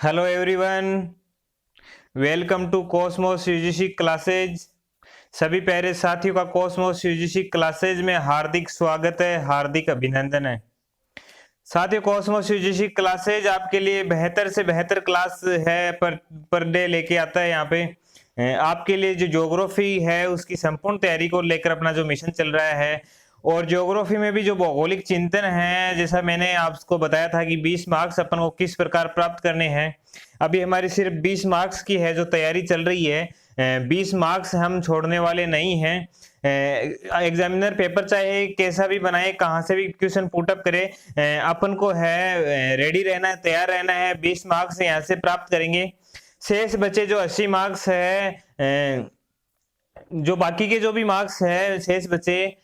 Hello everyone, welcome to cosmos UGC classes. सभी प्यारे साथियों का कॉस्मोस यूजीसी क्लासेज में हार्दिक स्वागत है, हार्दिक अभिनंदन है। साथियों, कॉस्मोस यूजीसी क्लासेज आपके लिए बेहतर से बेहतर क्लास है पर डे लेके आता है। यहाँ पे आपके लिए जो ज्योग्राफी है उसकी संपूर्ण तैयारी को लेकर अपना जो मिशन चल रहा है, और ज्योग्राफी में भी जो भौगोलिक चिंतन है, जैसा मैंने आपको बताया था कि 20 मार्क्स अपन को किस प्रकार प्राप्त करने हैं। अभी हमारी सिर्फ 20 मार्क्स की है जो तैयारी चल रही है। 20 मार्क्स हम छोड़ने वाले नहीं हैं। एग्जामिनर पेपर चाहे कैसा भी बनाए, कहाँ से भी क्वेश्चन पुटअप करे, अपन को है रेडी रहना है, तैयार रहना है। 20 मार्क्स यहाँ से प्राप्त करेंगे। शेष बचे जो 80 मार्क्स है, जो बाकी के जो भी मार्क्स है शेष बचे,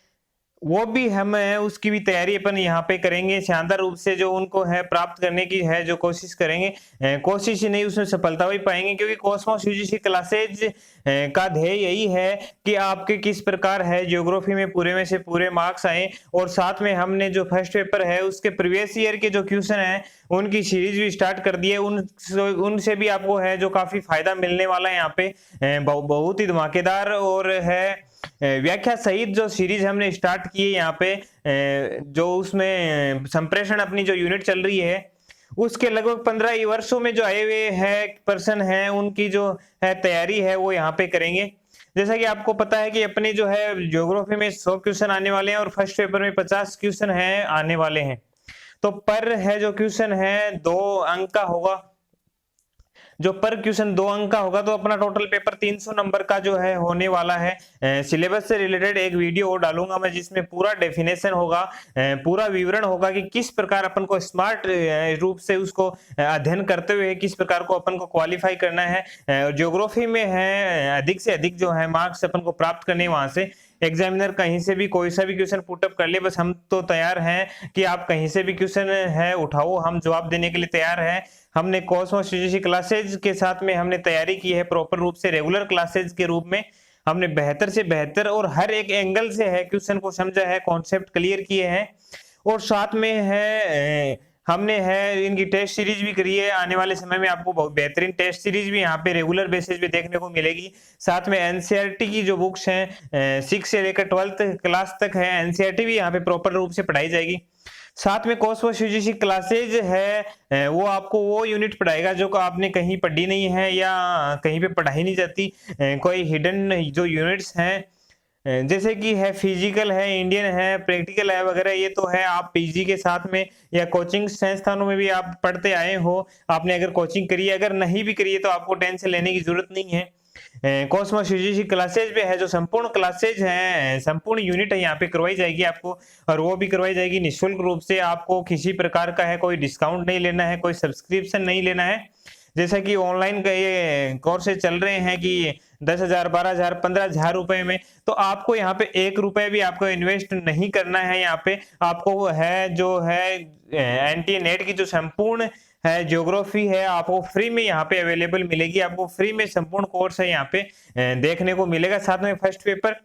वो भी हम उसकी भी तैयारी अपन यहाँ पे करेंगे। शानदार रूप से जो उनको है प्राप्त करने की है जो कोशिश करेंगे। कोशिश ही नहीं, उसमें सफलता भी पाएंगे, क्योंकि कॉस्मोस यूजीसी क्लासेज का ध्येय यही है कि आपके किस प्रकार है ज्योग्राफी में पूरे में से पूरे मार्क्स आए। और साथ में हमने जो फर्स्ट पेपर है उसके प्रीवियस ईयर के जो क्वेश्चन है उनकी सीरीज भी स्टार्ट कर दी है। उनसे भी आपको है जो काफी फायदा मिलने वाला है। यहाँ पे बहुत ही धमाकेदार और है व्याख्या सहित जो सीरीज हमने स्टार्ट की है यहाँ पे, जो उसमें संप्रेषण अपनी जो यूनिट चल रही है उसके लगभग 15 वर्षों में जो आए हुए है पर्सन है उनकी जो है तैयारी है वो यहाँ पे करेंगे। जैसा कि आपको पता है कि अपने जो है ज्योग्राफी में 100 क्वेश्चन आने वाले हैं और फर्स्ट पेपर में 50 क्वेश्चन है आने वाले हैं। तो पर है जो क्वेश्चन है 2 अंक का होगा। जो पर क्वेश्चन 2 अंक का होगा तो अपना टोटल पेपर 300 नंबर का जो है होने वाला है। सिलेबस से रिलेटेड एक वीडियो और डालूंगा मैं, जिसमें पूरा डेफिनेशन होगा, पूरा विवरण होगा कि किस प्रकार अपन को स्मार्ट रूप से उसको अध्ययन करते हुए किस प्रकार को अपन को क्वालिफाई करना है। ज्योग्राफी में है अधिक से अधिक जो है मार्क्स अपन को प्राप्त करने, वहां से एग्जामिनर कहीं से भी कोई सा भी क्वेश्चन पुटअप कर ले, बस हम तो तैयार हैं कि आप कहीं से भी क्वेश्चन है उठाओ, हम जवाब देने के लिए तैयार हैं। हमने कॉस्मोस यूजीसी क्लासेज के साथ में हमने तैयारी की है प्रॉपर रूप से, रेगुलर क्लासेज के रूप में। हमने बेहतर से बेहतर और हर एक एंगल से है क्वेश्चन को समझा है, कॉन्सेप्ट क्लियर किए हैं। और साथ में है हमने है इनकी टेस्ट सीरीज भी करी है। आने वाले समय में आपको बहुत बेहतरीन टेस्ट सीरीज भी यहाँ पे रेगुलर बेसिस पे देखने को मिलेगी। साथ में एनसीईआरटी की जो बुक्स हैं 6 से लेकर 12th क्लास तक है, एनसीईआरटी भी यहाँ पे प्रॉपर रूप से पढ़ाई जाएगी। साथ में कॉस्मोस यूजीसी क्लासेज है वो आपको वो यूनिट पढ़ाएगा जो आपने कहीं पढ़ी नहीं है या कहीं पे पढ़ाई नहीं जाती। कोई हिडन जो यूनिट्स हैं, जैसे कि है फिजिकल है, इंडियन है, प्रैक्टिकल है वगैरह, ये तो है आप पीजी के साथ में या कोचिंग संस्थानों में भी आप पढ़ते आए हो। आपने अगर कोचिंग करी है, अगर नहीं भी करी है तो आपको टेंशन लेने की जरूरत नहीं है। कॉस्मोस यूजीसी क्लासेज पे है जो संपूर्ण क्लासेज हैं, संपूर्ण यूनिट है यहाँ पे करवाई जाएगी आपको, और वो भी करवाई जाएगी निःशुल्क रूप से। आपको किसी प्रकार का है कोई डिस्काउंट नहीं लेना है, कोई सब्सक्रिप्शन नहीं लेना है। जैसा कि ऑनलाइन का ये कोर्सेज चल रहे हैं कि 10,000, 12,000, 15,000 रुपए में, तो आपको यहाँ पे 1 रुपए भी आपको इन्वेस्ट नहीं करना है। यहाँ पे आपको है जो है एनटीए नेट की जो संपूर्ण है ज्योग्राफी है आपको फ्री में यहाँ पे अवेलेबल मिलेगी। आपको फ्री में संपूर्ण कोर्स है यहाँ पे देखने को मिलेगा। साथ में फर्स्ट पेपर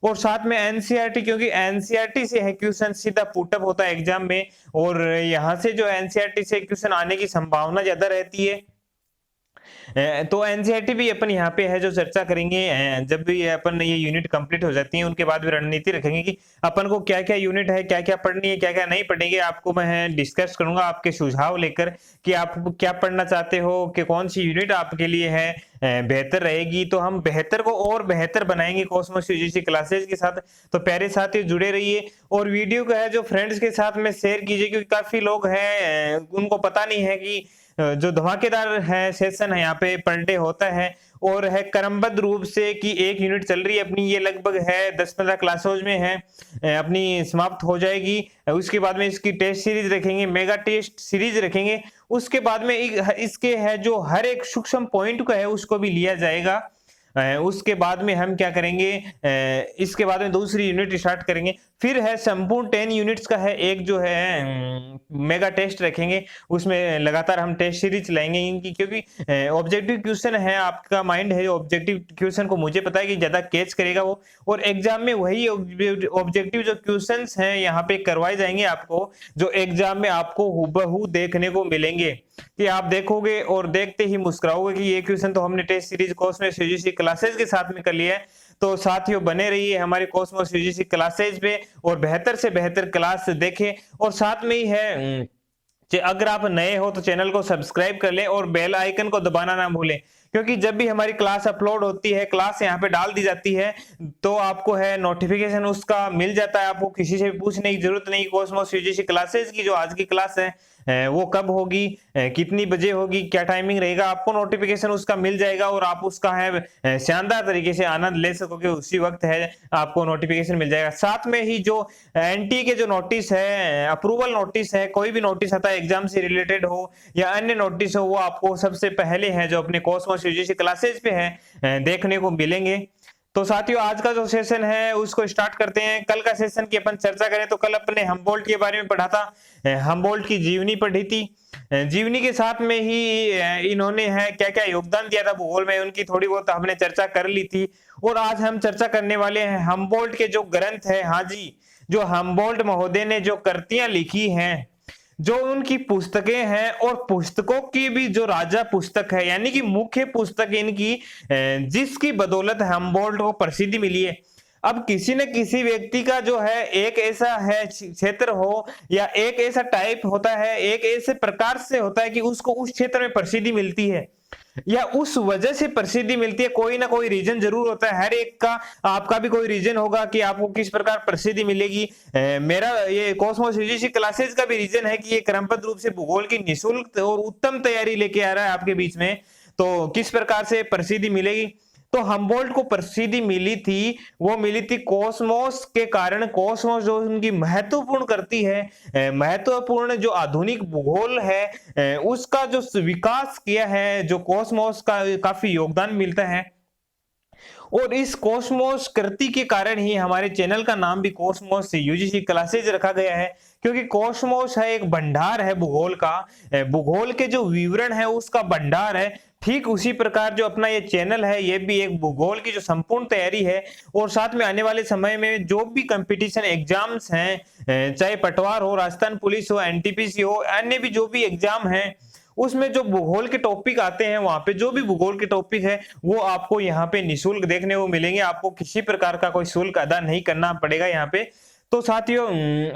और साथ में एनसीईआरटी, क्योंकि एनसीईआरटी से है क्वेश्चन सीधा पुटअप होता है एग्जाम में, और यहाँ से जो एनसीईआरटी से क्वेश्चन आने की संभावना ज्यादा रहती है। तो एनसीईआरटी भी अपन यहाँ पे है जो चर्चा करेंगे। जब भी अपन ये यूनिट कंप्लीट हो जाती है उनके बाद भी रणनीति रखेंगे कि अपन को क्या क्या यूनिट है, क्या क्या पढ़नी है, क्या क्या नहीं पढ़ेंगे। आपको मैं डिस्कस करूंगा आपके सुझाव लेकर कि आप क्या पढ़ना चाहते हो, कि कौन सी यूनिट आपके लिए है बेहतर रहेगी। तो हम बेहतर को और बेहतर बनाएंगे कॉस्मोस यूजीसी क्लासेज के साथ। तो प्यारे साथी जुड़े रहिए और वीडियो को है जो फ्रेंड्स के साथ में शेयर कीजिए, क्योंकि काफी लोग हैं उनको पता नहीं है कि जो धमाकेदार है सेशन है यहाँ पे पर डे होता है, और है क्रमबद्ध रूप से कि एक यूनिट चल रही है अपनी, ये लगभग है 10-15 क्लासेज में है अपनी समाप्त हो जाएगी। उसके बाद में इसकी टेस्ट सीरीज रखेंगे, मेगा टेस्ट सीरीज रखेंगे। उसके बाद में इसके है जो हर एक सूक्ष्म पॉइंट को है उसको भी लिया जाएगा। उसके बाद में हम क्या करेंगे, इसके बाद में दूसरी यूनिट स्टार्ट करेंगे। फिर है संपूर्ण 10 यूनिट्स का है एक जो है मेगा टेस्ट रखेंगे, उसमें लगातार हम टेस्ट सीरीज लाएंगे इनकी, क्योंकि ऑब्जेक्टिव क्वेश्चन है, आपका माइंड है ऑब्जेक्टिव क्वेश्चन को मुझे पता है कि ज्यादा कैच करेगा वो, और एग्जाम में वही ऑब्जेक्टिव जो क्वेश्चंस हैं यहाँ पे करवाए जाएंगे आपको, जो एग्जाम में आपको हूबहू देखने को मिलेंगे, कि आप देखोगे और देखते ही मुस्कुराओगे कि ये क्वेश्चन तो हमने test series cosmos UGC classes के साथ में कर लिया है। तो साथियों बने रहिए हमारे कोस्मोस यूजीसी क्लासेज पे और बेहतर से बेहतर क्लास देखें, और साथ में ही है अगर आप नए हो तो चैनल को सब्सक्राइब कर लें और बेल आइकन को दबाना ना भूलें, क्योंकि जब भी हमारी क्लास अपलोड होती है, क्लास यहाँ पे डाल दी जाती है, तो आपको है नोटिफिकेशन उसका मिल जाता है, आपको किसी से भी पूछने की जरूरत नहीं। कोस्मोस यूजीसी क्लासेज की जो आज की क्लास है वो कब होगी, कितनी बजे होगी, क्या टाइमिंग रहेगा, आपको नोटिफिकेशन उसका मिल जाएगा और आप उसका है शानदार तरीके से आनंद ले सकोगे, उसी वक्त है आपको नोटिफिकेशन मिल जाएगा। साथ में ही जो एनटी के जो नोटिस है, अप्रूवल नोटिस है, कोई भी नोटिस आता है एग्जाम से रिलेटेड हो या अन्य नोटिस हो, वो आपको सबसे पहले है जो अपने कोस्मोस यूजीसी क्लासेज पे है देखने को मिलेंगे। तो साथियों आज का जो सेशन है उसको स्टार्ट करते हैं। कल का सेशन की अपन चर्चा करें तो कल अपने हमबोल्ट के बारे में पढ़ा था, हमबोल्ट की जीवनी पढ़ी थी, जीवनी के साथ में ही इन्होंने है क्या क्या योगदान दिया था भूगोल में, उनकी थोड़ी बहुत हमने चर्चा कर ली थी। और आज हम चर्चा करने वाले हैं हमबोल्ट के जो ग्रंथ है, हाँ जी, जो हमबोल्ट महोदय ने जो कृतियां लिखी हैं, जो उनकी पुस्तकें हैं, और पुस्तकों की भी जो राजा पुस्तक है, यानी कि मुख्य पुस्तक इनकी, जिसकी बदौलत हमबोल्ट को प्रसिद्धि मिली है। अब किसी न किसी व्यक्ति का जो है एक ऐसा है क्षेत्र हो या एक ऐसा टाइप होता है, एक ऐसे प्रकार से होता है कि उसको उस क्षेत्र में प्रसिद्धि मिलती है या उस वजह से प्रसिद्धि मिलती है, कोई ना कोई रीजन जरूर होता है हर एक का। आपका भी कोई रीजन होगा कि आपको किस प्रकार प्रसिद्धि मिलेगी। मेरा ये कोस्मोस यूजीसी क्लासेस का भी रीजन है कि ये क्रमबद्ध रूप से भूगोल की निःशुल्क और उत्तम तैयारी लेके आ रहा है आपके बीच में, तो किस प्रकार से प्रसिद्धि मिलेगी। तो हमबोल्ट को प्रसिद्धि मिली थी, वो मिली थी कोस्मोस के कारण। कोस्मोस जो उनकी महत्वपूर्ण करती है, महत्वपूर्ण जो आधुनिक भूगोल है उसका जो विकास किया है, जो कोस्मोस का काफी योगदान मिलता है। और इस कोस्मोस कृति के कारण ही हमारे चैनल का नाम भी कोस्मोस यूजीसी क्लासेज रखा गया है, क्योंकि कोस्मोस है एक भंडार है भूगोल का, भूगोल के जो विवरण है उसका भंडार है। ठीक उसी प्रकार जो अपना ये चैनल है, ये भी एक भूगोल की जो संपूर्ण तैयारी है, और साथ में आने वाले समय में जो भी कंपटीशन एग्जाम्स हैं, चाहे पटवार हो, राजस्थान पुलिस हो, एनटीपीसी हो, अन्य भी जो भी एग्जाम है, उसमें जो भूगोल के टॉपिक आते हैं, वहां पे जो भी भूगोल के टॉपिक है वो आपको यहाँ पे निःशुल्क देखने को मिलेंगे, आपको किसी प्रकार का कोई शुल्क अदा नहीं करना पड़ेगा यहाँ पे। तो साथियों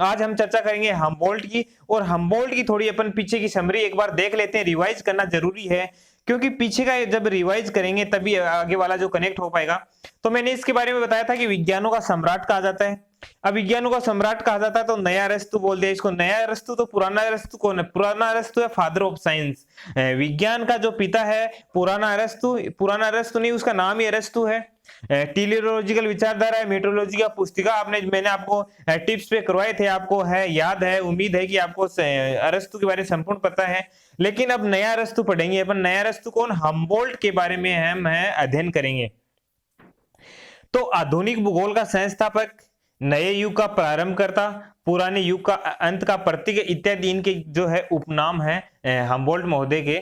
आज हम चर्चा करेंगे हमबोल्ट की, और हमबोल्ट की थोड़ी अपन पीछे की समरी एक बार देख लेते हैं, रिवाइज करना जरूरी है, क्योंकि पीछे का जब रिवाइज करेंगे तभी आगे वाला जो कनेक्ट हो पाएगा। तो मैंने इसके बारे में बताया था कि विज्ञानों का सम्राट कहा जाता है। अब विज्ञानों का सम्राट कहा जाता है तो नया अरस्तु बोल दिया इसको। नया अरस्तु तो पुराना अरस्तु कौन है? पुराना अरस्तु है फादर ऑफ साइंस, विज्ञान का जो पिता है पुराना अरस्तु। पुराना अरस्तु नहीं, उसका नाम ही अरस्तु है। टेलीलॉजिकल विचारधारा है, मेट्रोलॉजी का पुस्तिका मैंने आपको टिप्स पे करवाए थे, आपको है याद है, उम्मीद है कि आपको अरस्तु के बारे में संपूर्ण पता है। लेकिन अब नया अरस्तु पढ़ेंगे अपन। नया अरस्तु कौन? हमबोल्ट के बारे में हम अध्ययन करेंगे। तो आधुनिक भूगोल का संस्थापक, नए युग का प्रारंभकर्ता, पुराने युग का अंत का प्रतीक इत्यादि इनके जो है उपनाम है हमबोल्ट महोदय के।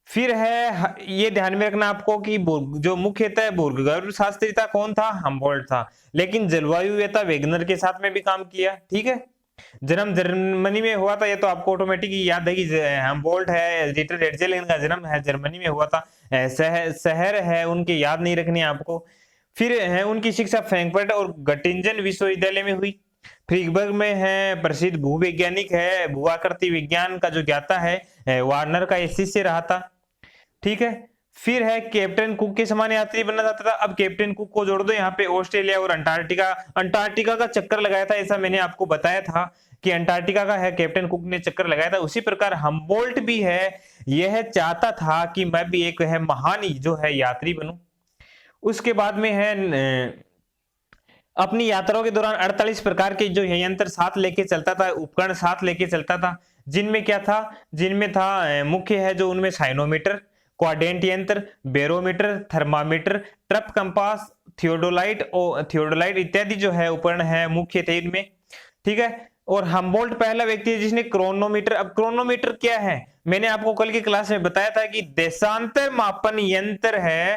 फिर है ये ध्यान में रखना आपको कि जो मुख्यतः भूगर्भ शास्त्री था कौन था? हमबोल्ट था। लेकिन जलवायुवेत्ता वेगनर के साथ में भी काम किया। ठीक है, जन्म जर्मनी में हुआ था, ये तो आपको ऑटोमेटिक याद है कि हमबोल्ट है, डीटर हेर्ज़ल का जन्म है जर्मनी में हुआ था। शहर है उनके याद नहीं रखने आपको। फिर है उनकी शिक्षा फ्रैंकफर्ट और गटिंजन विश्वविद्यालय में हुई। फ्रीबर्ग में है प्रसिद्ध भूवैज्ञानिक है, भूआकृति विज्ञान का जो ज्ञाता है वार्नर का शिष्य रहा था। ठीक है, फिर है कैप्टन कुक के समान यात्री बनना चाहता था। अब कैप्टन कुक को जोड़ दो यहाँ पे, ऑस्ट्रेलिया और अंटार्कटिका का चक्कर लगाया था, ऐसा मैंने आपको बताया था कि अंटार्कटिका का है कैप्टन कुक ने चक्कर लगाया था। उसी प्रकार हमबोल्ट भी है, यह चाहता था कि मैं भी एक है महान जो है यात्री बनूं। उसके बाद में है अपनी यात्राओं के दौरान 48 प्रकार के जो यंत्र साथ लेके चलता था, उपकरण साथ लेके चलता था, जिनमें क्या था? जिनमें था मुख्य है जो उनमें साइनोमीटर, क्वाड्रेंट यंत्र, barometer, thermometer, trough compass, theodolite इत्यादि जो है उपकरण है मुख्यतः इनमें। ठीक है, और हम्बोल्ट पहला व्यक्ति है जिसने क्रोनोमीटर, अब क्रोनोमीटर क्या है, मैंने आपको कल की क्लास में बताया था कि देशांतर मापन यंत्र है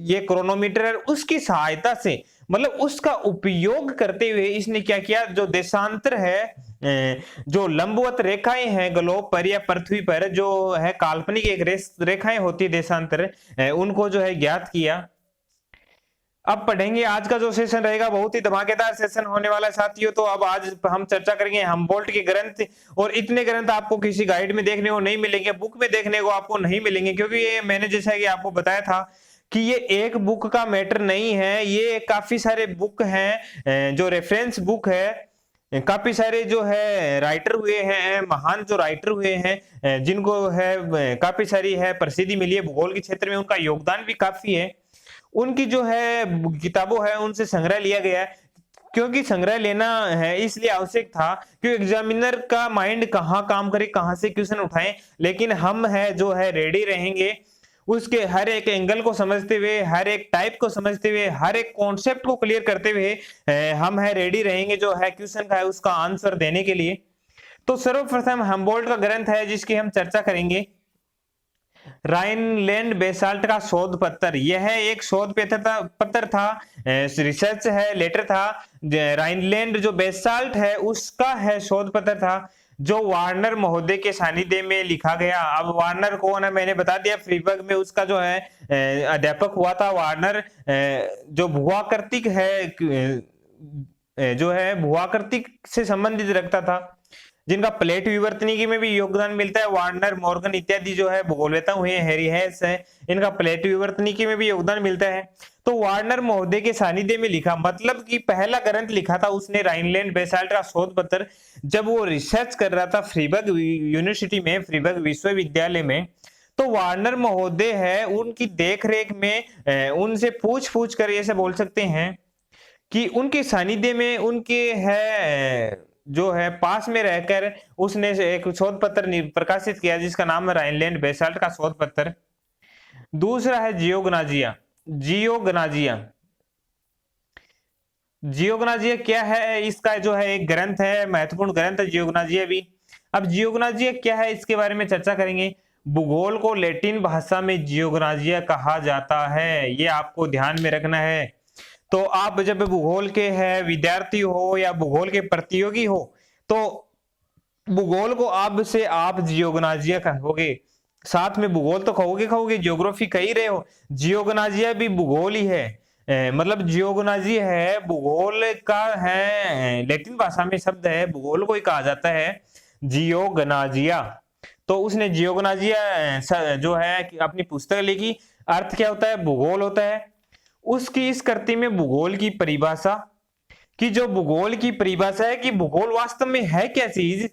ये क्रोनोमीटर है। उसकी सहायता से मतलब उसका उपयोग करते हुए इसने क्या किया, जो देशांतर है, जो लंबवत रेखाएं हैं ग्लोब पर या पृथ्वी पर जो है काल्पनिक एक रेखाएं होती है देशांतर, उनको जो है ज्ञात किया। अब पढ़ेंगे, आज का जो सेशन रहेगा बहुत ही धमाकेदार सेशन होने वाला है साथियों। तो अब आज हम चर्चा करेंगे हम्बोल्ट के ग्रंथ, और इतने ग्रंथ आपको किसी गाइड में देखने को नहीं मिलेंगे, बुक में देखने को आपको नहीं मिलेंगे, क्योंकि ये मैंने जैसा कि आपको बताया था कि ये एक बुक का मैटर नहीं है, ये काफी सारे बुक हैं जो रेफरेंस बुक है, काफी सारे जो है राइटर हुए हैं, महान जो राइटर हुए हैं, जिनको है काफी सारी है प्रसिद्धि मिली है भूगोल के क्षेत्र में, उनका योगदान भी काफी है, उनकी जो है किताबों है उनसे संग्रह लिया गया है। क्योंकि संग्रह लेना है इसलिए आवश्यक था क्योंकि एग्जामिनर का माइंड कहाँ काम करे, कहाँ से क्वेश्चन उठाएं, लेकिन हम है जो है रेडी रहेंगे उसके हर एक एंगल को समझते हुए, हर एक टाइप को समझते हुए, हर एक कॉन्सेप्ट को क्लियर करते हुए हम है रेडी रहेंगे जो है क्वेश्चन का है उसका आंसर देने के लिए। तो सर्वप्रथम हम्बोल्ट का ग्रंथ है जिसकी हम चर्चा करेंगे, राइनलैंड बेसाल्ट का शोध पत्र। यह एक शोध पत्र था, रिसर्च है, लेटर था। राइनलैंड जो बेसाल्ट है उसका है शोध पत्र था, जो वार्नर महोदय के सानिध्य में लिखा गया। अब वार्नर कौन है मैंने बता दिया, फ्रीबर्ग में उसका जो है अध्यापक हुआ था वार्नर, जो भूआकृतिक है जो है भूआकृतिक से संबंधित रखता था, जिनका प्लेट विवर्तनिकी में भी योगदान मिलता है। वार्नर, मॉर्गन इत्यादि जो है भूगोलवेता हुए, हैरी हेस है, इनका प्लेट विवर्तनिकी में भी योगदान मिलता है। तो वार्नर महोदय के सानिध्य में लिखा, मतलब कि पहला ग्रंथ लिखा था उसने राइनलैंड बेसाल्ट का शोध पत्र, जब वो रिसर्च कर रहा था फ्रीबर्ग यूनिवर्सिटी में, फ्रीबर्ग विश्वविद्यालय में। तो वार्नर महोदय है उनकी देखरेख में उनसे पूछ कर ऐसे बोल सकते हैं कि उनके सानिध्य में, उनके है जो है पास में रहकर उसने एक शोध पत्र प्रकाशित किया जिसका नाम है राइनलैंड बेसाल्ट का शोध पत्र। दूसरा है जियोग्नाजिया। जियोग्नाजिया क्या है, इसका जो है एक ग्रंथ है, महत्वपूर्ण ग्रंथ है जियोग्नाजिया भी। अब जियोग्नाजिया क्या है इसके बारे में चर्चा करेंगे। भूगोल को लैटिन भाषा में जियोग्नाजिया कहा जाता है, ये आपको ध्यान में रखना है। तो आप जब भूगोल के है विद्यार्थी हो या भूगोल के प्रतियोगी हो तो भूगोल को अब से आप जियोग्नाजिया कहोगे, साथ में भूगोल तो कहोगे ज्योग्राफी कह ही रहे हो, जियोग्नाजिया भी भूगोल ही है। मतलब जियोग्नाजिया है भूगोल का है, लैटिन भाषा में शब्द है, भूगोल को ही कहा जाता है जियोग्नाजिया। तो उसने जियोग्नाजिया जो है अपनी पुस्तक लिखी। अर्थ क्या होता है, भूगोल होता है। उसकी इस कृति में भूगोल की परिभाषा, कि जो भूगोल की परिभाषा है कि भूगोल वास्तव में है क्या चीज,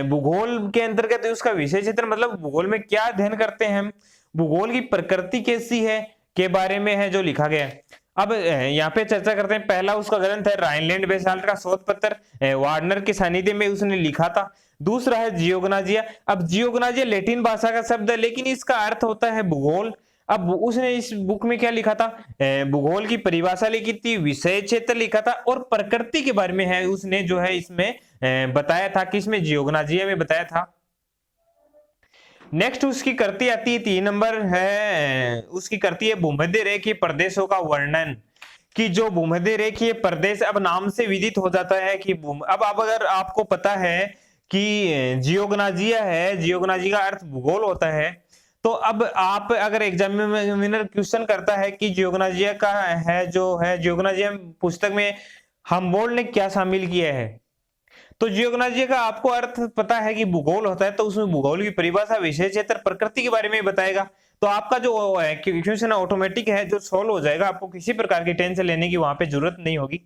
भूगोल के अंतर्गत उसका विषय क्षेत्र, मतलब भूगोल में क्या अध्ययन करते हैं हम, भूगोल की प्रकृति कैसी है के बारे में है जो लिखा गया है। अब यहाँ पे चर्चा करते हैं। पहला उसका ग्रंथ है राइनलैंड बेसाल्ट का शोध पत्र, वार्नर के सानिध्य में उसने लिखा था। दूसरा है जियोग्नाजिया। अब जियोग्नाजिया लैटिन भाषा का शब्द है लेकिन इसका अर्थ होता है भूगोल। अब उसने इस बुक में क्या लिखा था, भूगोल की परिभाषा लिखी थी, विषय क्षेत्र लिखा था और प्रकृति के बारे में है उसने जो है इसमें बताया था, किसमें, जियोग्नाजिया में बताया था। नेक्स्ट उसकी कृति आती है 3 नंबर है, उसकी कृति है भूमध्य रेखीय प्रदेशों का वर्णन। कि जो भूमध्य रेखीय प्रदेश, अब नाम से विदित हो जाता है कि अब अगर आपको पता है कि जियोग्नाजिया है, जियोग्नाजी का अर्थ भूगोल होता है, तो अब आप अगर एग्जामिनर क्वेश्चन करता है कि जियोग्नाजिया का है जो है जियोग्नाजिया पुस्तक में हम्बोल्ट ने क्या शामिल किया है, तो जियोग्नाजिया का आपको अर्थ पता है कि भूगोल होता है, तो उसमें भूगोल की परिभाषा, विषय क्षेत्र, प्रकृति के बारे में बताएगा। तो आपका जो क्वेश्चन ऑटोमेटिक है जो सोल्व हो जाएगा, आपको किसी प्रकार की टेंशन लेने की वहां पे जरूरत नहीं होगी।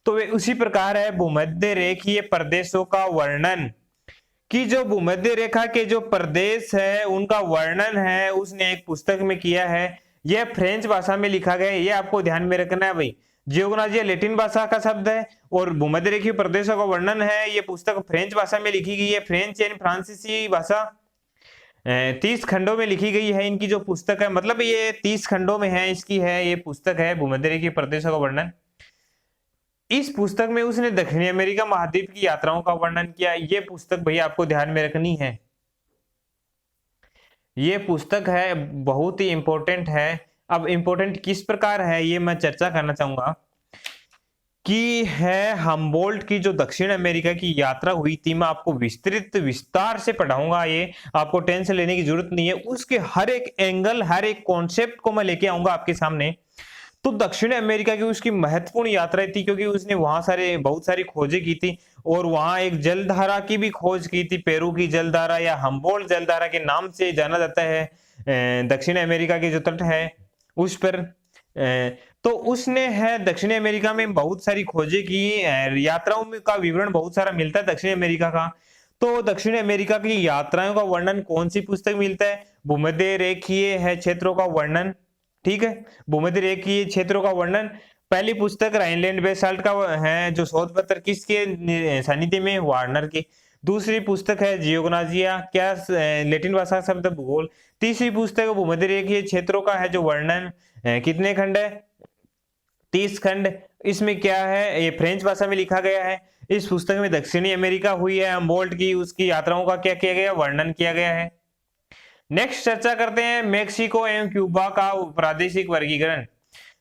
तो वे उसी प्रकार है भूमध्य रेखीय प्रदेशों का वर्णन, कि जो भूमध्य रेखा के जो प्रदेश है उनका वर्णन है उसने एक पुस्तक में किया है। यह फ्रेंच भाषा में लिखा गया है, ये आपको ध्यान में रखना है भाई। जियोग्नाजिया लैटिन भाषा का शब्द है और भूमध्य रेखीय प्रदेशों का वर्णन है, ये पुस्तक फ्रेंच भाषा में लिखी गई है, फ्रेंच यानी फ्रांसीसी भाषा। 30 खंडों में लिखी गई है इनकी जो पुस्तक है, मतलब ये 30 खंडों में है, इसकी है ये पुस्तक है भूमध्यरेखीय प्रदेशों का वर्णन। इस पुस्तक में उसने दक्षिणी अमेरिका महाद्वीप की यात्राओं का वर्णन किया। ये पुस्तक भैया आपको ध्यान में रखनी है, ये पुस्तक है बहुत ही इंपॉर्टेंट है। अब इंपॉर्टेंट किस प्रकार है ये मैं चर्चा करना चाहूंगा कि है हम्बोल्ट की जो दक्षिण अमेरिका की यात्रा हुई थी, मैं आपको विस्तार से पढ़ाऊंगा, ये आपको टेंशन लेने की जरूरत नहीं है। उसके हर एक एंगल, हर एक कॉन्सेप्ट को मैं लेके आऊंगा आपके सामने। तो दक्षिण अमेरिका की उसकी महत्वपूर्ण यात्रा थी, क्योंकि उसने वहां बहुत सारी खोजें की थी, और वहां एक जलधारा की भी खोज की थी, पेरू की जलधारा या हम्बोल्ट जलधारा के नाम से जाना जाता है। दक्षिण अमेरिका के जो तट है उस पर तो उसने है दक्षिण अमेरिका में बहुत सारी खोजें की। यात्राओं में का विवरण बहुत सारा मिलता है दक्षिण अमेरिका का। तो दक्षिण अमेरिका की यात्राओं का वर्णन कौन सी पुस्तक मिलता है? भूमध्य रेखीय है क्षेत्रों का वर्णन, ठीक है, भूमध्य रेखीय क्षेत्रों का वर्णन। पहली पुस्तक राइनलैंड बेसाल्ट का है, जो शोध पत्र किसके सानिध्य में? वार्नर की। दूसरी पुस्तक है जियोग्नाजिया, क्या लैटिन भाषा शब्द भूगोल। तीसरी पुस्तक भूमध्य रेखीय क्षेत्रों का है जो वर्णन, कितने खंड है? 30 खंड। इसमें क्या है? ये फ्रेंच भाषा में लिखा गया है। इस पुस्तक में दक्षिणी अमेरिका हुई है हम्बोल्ट की, उसकी यात्राओं का क्या किया गया? वर्णन किया गया है। नेक्स्ट चर्चा करते हैं मेक्सिको एवं क्यूबा का प्रादेशिक वर्गीकरण।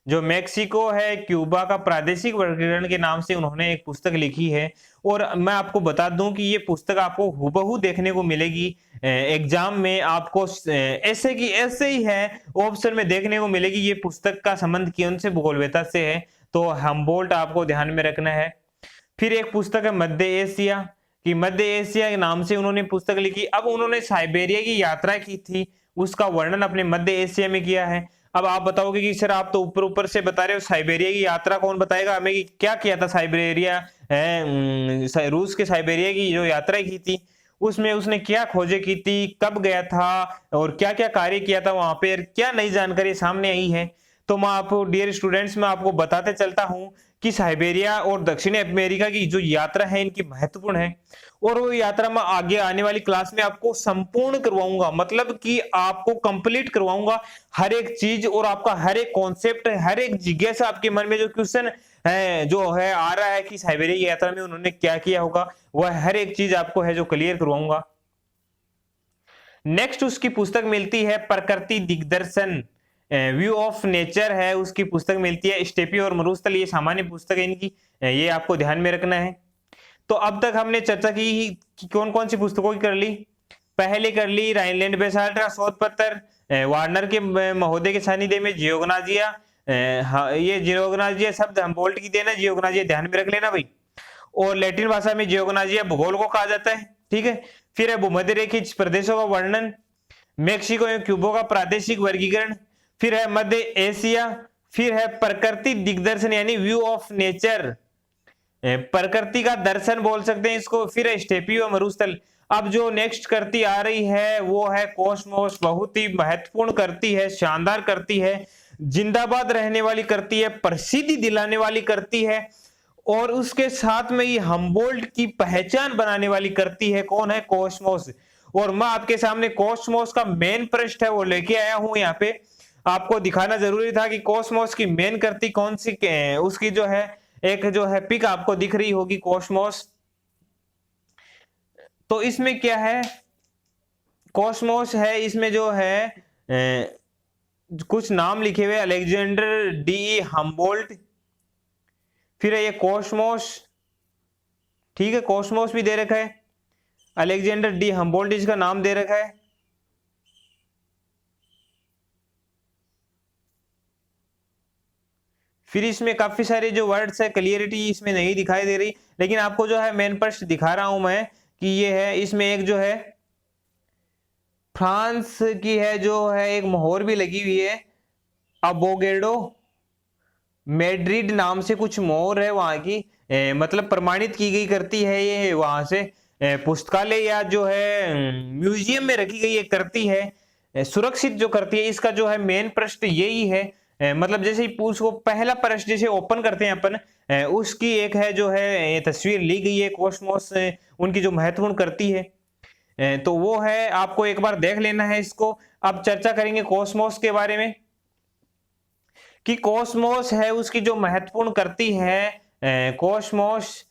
जो मेक्सिको है क्यूबा का प्रादेशिक वर्गीकरण के नाम से उन्होंने एक पुस्तक लिखी है, और मैं आपको बता दूं कि ये पुस्तक आपको हूबहू देखने को मिलेगी एग्जाम में, आपको ऐसे की ऐसे ही है ऑप्शन में देखने को मिलेगी। ये पुस्तक का संबंध कौन से भूगोलवेत्ता से है? तो हम्बोल्ट आपको ध्यान में रखना है। फिर एक पुस्तक है मध्य एशिया, कि मध्य एशिया के नाम से उन्होंने पुस्तक लिखी। अब उन्होंने साइबेरिया की यात्रा की थी, उसका वर्णन अपने मध्य एशिया में किया है। अब आप बताओगे कि सर आप तो ऊपर ऊपर से बता रहे हो, साइबेरिया की यात्रा कौन बताएगा हमें कि क्या किया था साइबेरिया, रूस के साइबेरिया की जो यात्रा की थी उसमें उसने क्या खोजें की थी, कब गया था और क्या क्या कार्य किया था वहां पे, क्या नई जानकारी सामने आई है। तो मैं आपको डियर स्टूडेंट्स मैं आपको बताते चलता हूं कि साइबेरिया और दक्षिणी अमेरिका की जो यात्रा है इनकी महत्वपूर्ण है, और वो यात्रा मैं आगे आने वाली क्लास में आपको संपूर्ण करवाऊंगा, मतलब कि आपको कंप्लीट करवाऊंगा हर एक चीज, और आपका हर एक कॉन्सेप्ट, हर एक जिज्ञासा आपके मन में जो क्वेश्चन है जो है आ रहा है कि साइबेरिया की यात्रा में उन्होंने क्या किया होगा, वह हर एक चीज आपको है जो क्लियर करवाऊंगा। नेक्स्ट उसकी पुस्तक मिलती है प्रकृति दिग्दर्शन, व्यू ऑफ नेचर है उसकी पुस्तक मिलती है। स्टेपी और मरुस्थल ये सामान्य पुस्तक है इनकी, ये आपको ध्यान में रखना है। तो अब तक हमने चर्चा की कि कौन कौन सी पुस्तकों की कर ली। पहले कर ली राइनलैंड बेसाल्ट का शोध पत्र, वार्नर के महोदय के सानिध्य में जियोग्नाजिया, ये जियोग्नाजिया शब्द हम्बोल्ट की देना, जियोग्नाजिया ध्यान में रख लेना भाई, और लैटिन भाषा में जियोग्नाजिया भूगोल को कहा जाता है, ठीक है। फिर है भूमध्य रेखीय प्रदेशों का वर्णन, मेक्सिको एवं क्यूबा का प्रादेशिक वर्गीकरण, फिर है मध्य एशिया, फिर है प्रकृति दिग्दर्शन यानी व्यू ऑफ नेचर, प्रकृति का दर्शन बोल सकते हैं इसको, फिर है स्टेपी व मरुस्थल। अब जो नेक्स्ट करती आ रही है वो है कॉस्मोस, बहुत ही महत्वपूर्ण करती है, शानदार करती है, जिंदाबाद रहने वाली करती है, प्रसिद्धि दिलाने वाली करती है, और उसके साथ में ये हम्बोल्ट की पहचान बनाने वाली करती है। कौन है? कॉस्मोस। और मैं आपके सामने कॉस्मोस का मेन पृष्ठ है वो लेके आया हूं, यहाँ पे आपको दिखाना जरूरी था कि कॉस्मोस की मेन करती कौन सी, उसकी जो है एक जो है पिक आपको दिख रही होगी कॉस्मोस। तो इसमें क्या है? कॉस्मोस है, इसमें जो है कुछ नाम लिखे हुए, अलेक्जेंडर डी हम्बोल्ट, फिर है ये कॉस्मोस, ठीक है, कॉस्मोस भी दे रखा है, अलेक्जेंडर डी हम्बोल्ट इसका नाम दे रखा है। फिर इसमें काफी सारे जो वर्ड्स है क्लियरिटी इसमें नहीं दिखाई दे रही, लेकिन आपको जो है मेन पृष्ठ दिखा रहा हूं मैं कि ये है। इसमें एक जो है फ्रांस की है जो है एक मोहर भी लगी हुई है, अबोगेडो मैड्रिड नाम से कुछ मोहर है वहां की, मतलब प्रमाणित की गई करती है ये वहां से, पुस्तकालय या जो है म्यूजियम में रखी गई एक करती है, सुरक्षित जो करती है। इसका जो है मेन पृष्ठ यही है, मतलब जैसे ही उसको पहला पृष्ठ जैसे ओपन करते हैं अपन, उसकी एक है जो है तस्वीर ली गई है कॉस्मोस उनकी जो महत्वपूर्ण करती है। तो वो है, आपको एक बार देख लेना है इसको। अब चर्चा करेंगे कॉस्मोस के बारे में कि कॉस्मोस है उसकी जो महत्वपूर्ण करती है कॉस्मोस।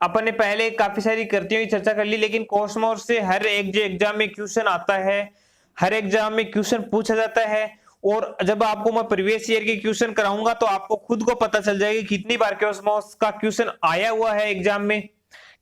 अपन ने पहले काफी सारी कृतियों की चर्चा कर ली, लेकिन कॉस्मोस से हर एक जो एग्जाम में क्वेश्चन आता है, हर एग्जाम में क्वेश्चन पूछा जाता है। और जब आपको मैं प्रीवियस ईयर के क्वेश्चन कराऊंगा तो आपको खुद को पता चल जाएगा कितनी बार कॉस्मोस का क्वेश्चन आया हुआ है एग्जाम में,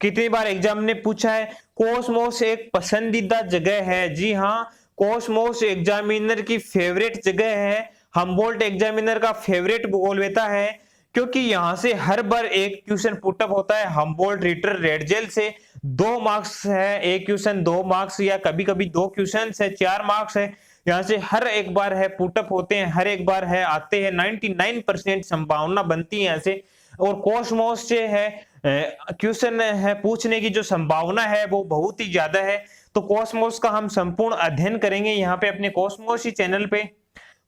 कितनी बार एग्जाम ने पूछा है। कॉस्मोस एक पसंदीदा जगह है। जी हाँ, कॉस्मोस एग्जामिनर की फेवरेट जगह है। हमबोल्ट एग्जामिनर का फेवरेट भूगोलवेता है, क्योंकि यहां से हर बार एक क्वेश्चन पुटअप होता है। हमबोल्ट रिटर रेडजेल से 2 मार्क्स है, एक क्वेश्चन 2 मार्क्स, या कभी कभी 2 क्वेश्चन है 4 मार्क्स है। यहाँ से हर एक बार है पुटअप होते हैं, हर एक बार है आते हैं। 99% संभावना बनती है यहाँ से। और कॉस्मोस से है क्वेश्चन है पूछने की जो संभावना है वो बहुत ही ज्यादा है। तो कॉस्मोस का हम संपूर्ण अध्ययन करेंगे यहाँ पे अपने कॉस्मोस ही चैनल पे।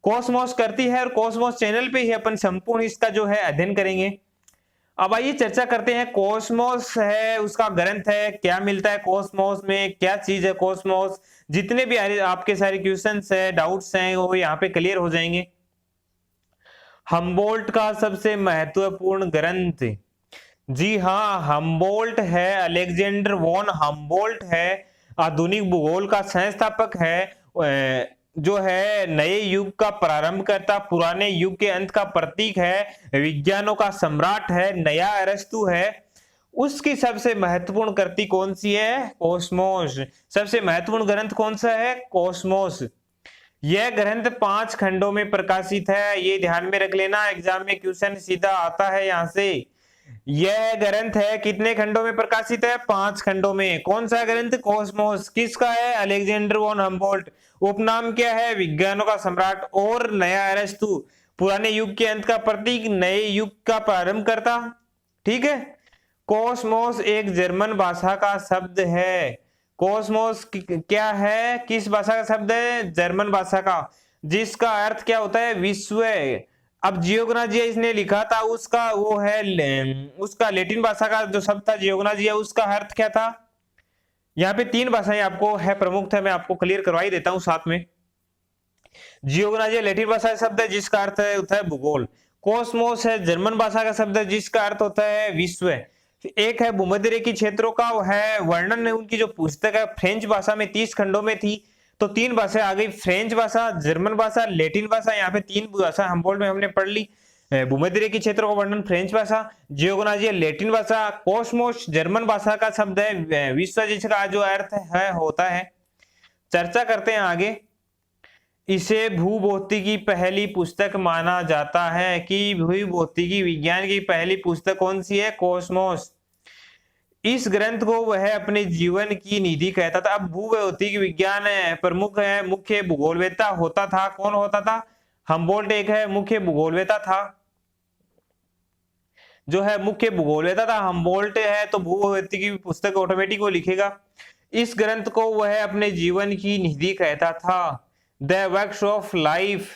कॉस्मोस करती है और कॉस्मोस चैनल पे ही अपन संपूर्ण इसका जो है अध्ययन करेंगे। अब आइए चर्चा करते हैं। कॉस्मोस है उसका ग्रंथ है, क्या मिलता है कॉस्मोस में, क्या चीज है कॉस्मोस। जितने भी आपके सारे क्वेश्चंस है, डाउट्स हैं, वो यहाँ पे क्लियर हो जाएंगे। हमबोल्ट का सबसे महत्वपूर्ण ग्रंथ, जी हाँ, हमबोल्ट है। अलेक्जेंडर वॉन हमबोल्ट है, आधुनिक भूगोल का संस्थापक है, जो है नए युग का प्रारंभ करता, पुराने युग के अंत का प्रतीक है, विज्ञानों का सम्राट है, नया अरस्तु है। उसकी सबसे महत्वपूर्ण कृति कौन सी है? कॉस्मोस। सबसे महत्वपूर्ण ग्रंथ कौन सा है? कॉस्मोस। यह ग्रंथ 5 खंडों में प्रकाशित है, ये ध्यान में रख लेना, एग्जाम में क्वेश्चन सीधा आता है यहां से। यह ग्रंथ है कितने खंडों में प्रकाशित है? 5 खंडों में। कौन सा ग्रंथ? कॉस्मोस। किसका है? Alexander von Humboldt. उपनाम क्या है? विज्ञानों का सम्राट। और नया अरस्तु, पुराने युग के अंत का प्रतीक, नए युग का प्रारंभ करता। ठीक है। कॉस्मोस एक जर्मन भाषा का शब्द है। कॉस्मोस क्या है? किस भाषा का शब्द है? जर्मन भाषा का, जिसका अर्थ क्या होता है? विश्व। अब जियोग्नाजिया इसने लिखा था, उसका वो है उसका लैटिन भाषा का जो शब्द था जियोग्नाजिया, उसका अर्थ क्या था? यहाँ पे 3 भाषाएं आपको है प्रमुख था, मैं आपको क्लियर करवाई देता हूं साथ में। जियोग्नाजिया लैटिन भाषा का शब्द है जिसका अर्थ होता है भूगोल। कॉस्मोस है जर्मन भाषा का शब्द है जिसका अर्थ होता है विश्व। एक है भूमध्य रेखीय क्षेत्रों का है वर्णन, उनकी जो पुस्तक है फ्रेंच भाषा में 30 खंडों में थी, तो 3 भाषा आ गई, फ्रेंच भाषा, जर्मन भाषा, लैटिन भाषा। यहाँ पे 3 भाषा हमबोल्ट में हमने पढ़ ली। भूमध्य रेखीय क्षेत्रों का वर्णन फ्रेंच भाषा, जियोग्नाजिया लैटिन भाषा, कॉस्मोस जर्मन भाषा का शब्द है विश्व, जिसका जो अर्थ है होता है। चर्चा करते हैं आगे। इसे भूभौतिकी पहली पुस्तक माना जाता है कि भूभौतिकी विज्ञान की पहली पुस्तक कौन सी है? कॉस्मोस। इस ग्रंथ को वह अपने जीवन की निधि कहता था। अब भूभौतिकी विज्ञान प्रमुख है, मुख्य भूगोलवेता होता था। कौन होता था? हमबोल्ट एक है मुख्य भूगोलवेता था, जो है मुख्य भूगोलवेता था। हमबोल्ट है तो भूभौतिकी पुस्तक ऑटोमेटिक वो लिखेगा। इस ग्रंथ को वह अपने जीवन की निधि कहता था। The works of life,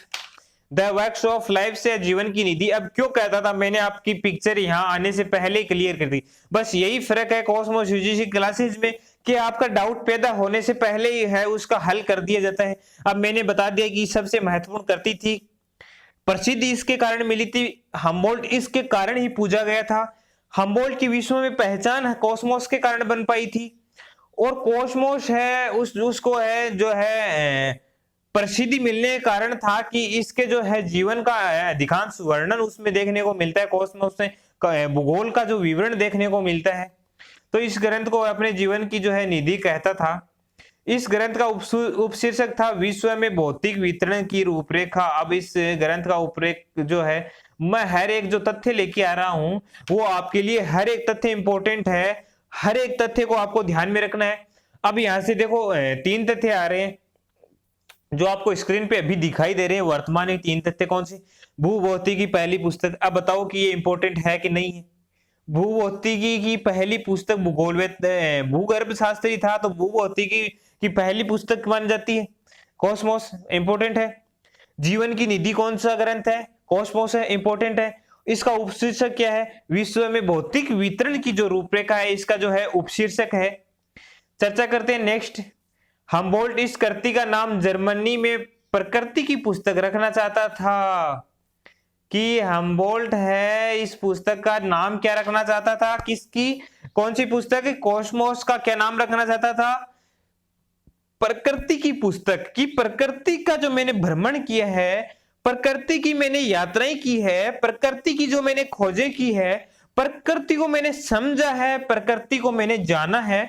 the works of life से जीवन की निधि। अब क्यों कहता था, मैंने आपकी पिक्चर यहाँ आने से पहले ही क्लियर कर दी। बस यही फर्क है कॉस्मोस यूजीसी क्लासेज में कि आपका डाउट पैदा होने से पहले ही है उसका हल कर दिया जाता है। अब मैंने बता दिया कि सबसे महत्वपूर्ण करती थी, प्रसिद्धि इसके कारण मिली थी, हमबोल्ट इसके कारण ही पूजा गया था। हमबोल्ट की विश्व में पहचान कॉस्मोस के कारण बन पाई थी। और कॉस्मोस है उसको है जो है प्रसिद्धि मिलने के कारण था कि इसके जो है जीवन का अधिकांश वर्णन उसमें देखने को मिलता है। कॉस्मोस से भूगोल का जो विवरण देखने को मिलता है। तो इस ग्रंथ को अपने जीवन की जो है निधि कहता था। इस ग्रंथ का उपशीर्षक था विश्व में भौतिक वितरण की रूपरेखा। अब इस ग्रंथ का उपरेख जो है, मैं हर एक जो तथ्य लेके आ रहा हूं वो आपके लिए हर एक तथ्य इंपॉर्टेंट है, हर एक तथ्य को आपको ध्यान में रखना है। अब यहां से देखो 3 तथ्य आ रहे हैं जो आपको स्क्रीन पे अभी दिखाई दे रहे हैं। वर्तमान में 3 तथ्य कौन से? भूभौतिकी की पहली पुस्तक। अब बताओ कि ये इंपॉर्टेंट है कि नहीं है? भूभौतिकी की पहली पुस्तक भूगर्भ शास्त्री था, तो भूभौतिकी की पहली पुस्तक मानी जाती है। कॉस्मोस इंपॉर्टेंट है। जीवन की निधि कौन सा ग्रंथ है? कॉस्मोस है, इंपॉर्टेंट है। इसका उपशीर्षक क्या है? विश्व में भौतिक वितरण की जो रूपरेखा है, इसका जो है उपशीर्षक है। चर्चा करते हैं नेक्स्ट। हमबोल्ट इस कृति का नाम जर्मनी में प्रकृति की पुस्तक रखना चाहता था। कि हमबोल्ट है इस पुस्तक का नाम क्या रखना चाहता था, किसकी, कौन सी पुस्तक है, कॉस्मोस का क्या नाम रखना चाहता था, प्रकृति की पुस्तक। की प्रकृति का जो मैंने भ्रमण किया है, प्रकृति की मैंने यात्राएं की है, प्रकृति की जो मैंने खोजें की है, प्रकृति को मैंने समझा है, प्रकृति को मैंने जाना है,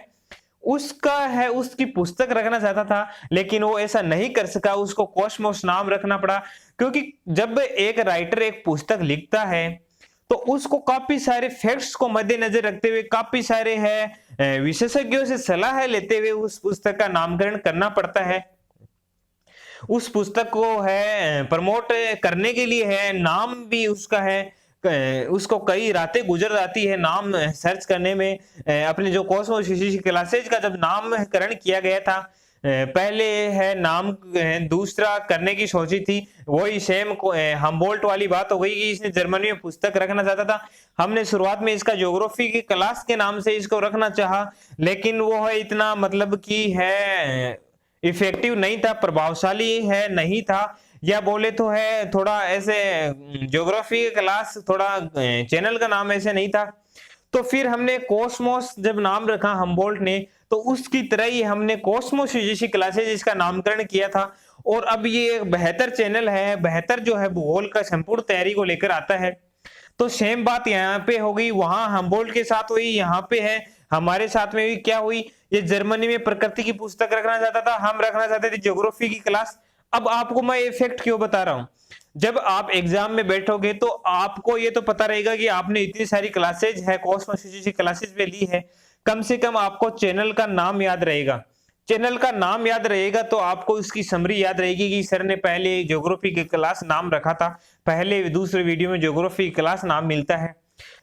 उसका है उसकी पुस्तक रखना चाहता था। लेकिन वो ऐसा नहीं कर सका, उसको कॉस्मोस नाम रखना पड़ा। क्योंकि जब एक राइटर एक पुस्तक लिखता है तो उसको काफी सारे फैक्ट्स को मद्देनजर रखते हुए, काफी सारे है विशेषज्ञों से सलाह लेते हुए उस पुस्तक का नामकरण करना पड़ता है। उस पुस्तक को है प्रमोट करने के लिए है नाम भी उसका है, उसको कई रातें गुजर जाती है नाम सर्च करने में। अपने जो कॉस्मोस क्लासेज का जब नामकरण किया गया था, पहले है नाम दूसरा करने की सोची थी, वही सेम हमबोल्ट वाली बात हो गई कि इसने जर्मनी में पुस्तक रखना चाहता था। हमने शुरुआत में इसका ज्योग्राफी की क्लास के नाम से इसको रखना चाहा, लेकिन वो है इतना मतलब कि है इफेक्टिव नहीं था, प्रभावशाली है नहीं था, या बोले तो है थोड़ा ऐसे ज्योग्राफी क्लास थोड़ा चैनल का नाम ऐसे नहीं था। तो फिर हमने कॉस्मोस जब नाम रखा हमबोल्ट ने, तो उसकी तरह ही हमने कॉस्मोस यूजीसी क्लासेज इसका नामकरण किया था। और अब ये बेहतर चैनल है, बेहतर जो है भूगोल का संपूर्ण तैयारी को लेकर आता है। तो सेम बात यहाँ पे हो गई, वहां हमबोल्ट के साथ हुई, यहाँ पे है हमारे साथ में भी क्या हुई, ये जर्मनी में प्रकृति की पुस्तक रखना चाहता था, हम रखना चाहते थे ज्योग्राफी की क्लास। अब आपको मैं ये फैक्ट क्यों बता रहा हूं, जब आप एग्जाम में बैठोगे तो आपको ये तो पता रहेगा कि आपने इतनी सारी क्लासेज है कॉस्मोस क्लासेज में ली है, कम से कम आपको चैनल का नाम याद रहेगा। चैनल का नाम याद रहेगा तो आपको इसकी समरी याद रहेगी कि सर ने पहले ज्योग्राफी की क्लास नाम रखा था, पहले दूसरे वीडियो में ज्योग्राफी क्लास नाम मिलता है,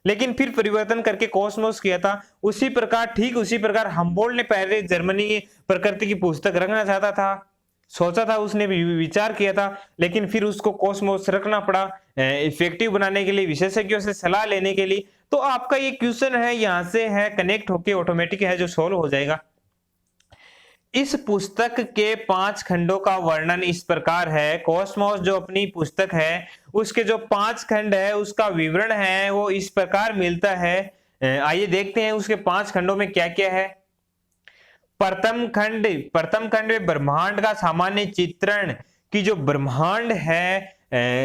लेकिन फिर परिवर्तन करके कॉस्मोस किया था। उसी प्रकार ठीक उसी प्रकार हमबोल्ट ने पहले जर्मनी की प्रकृति की पुस्तक रखना चाहता था, सोचा था, उसने भी विचार किया था, लेकिन फिर उसको कॉस्मोस रखना पड़ा इफेक्टिव बनाने के लिए, विशेषज्ञों से सलाह लेने के लिए। तो आपका ये क्वेश्चन है यहाँ से है कनेक्ट होके ऑटोमेटिक है जो सोल्व हो जाएगा। इस पुस्तक के 5 खंडों का वर्णन इस प्रकार है। कॉस्मोस जो अपनी पुस्तक है उसके जो 5 खंड है उसका विवरण है वो इस प्रकार मिलता है। आइए देखते हैं उसके 5 खंडों में क्या क्या है। प्रथम खंड में ब्रह्मांड का सामान्य चित्रण, की जो ब्रह्मांड है,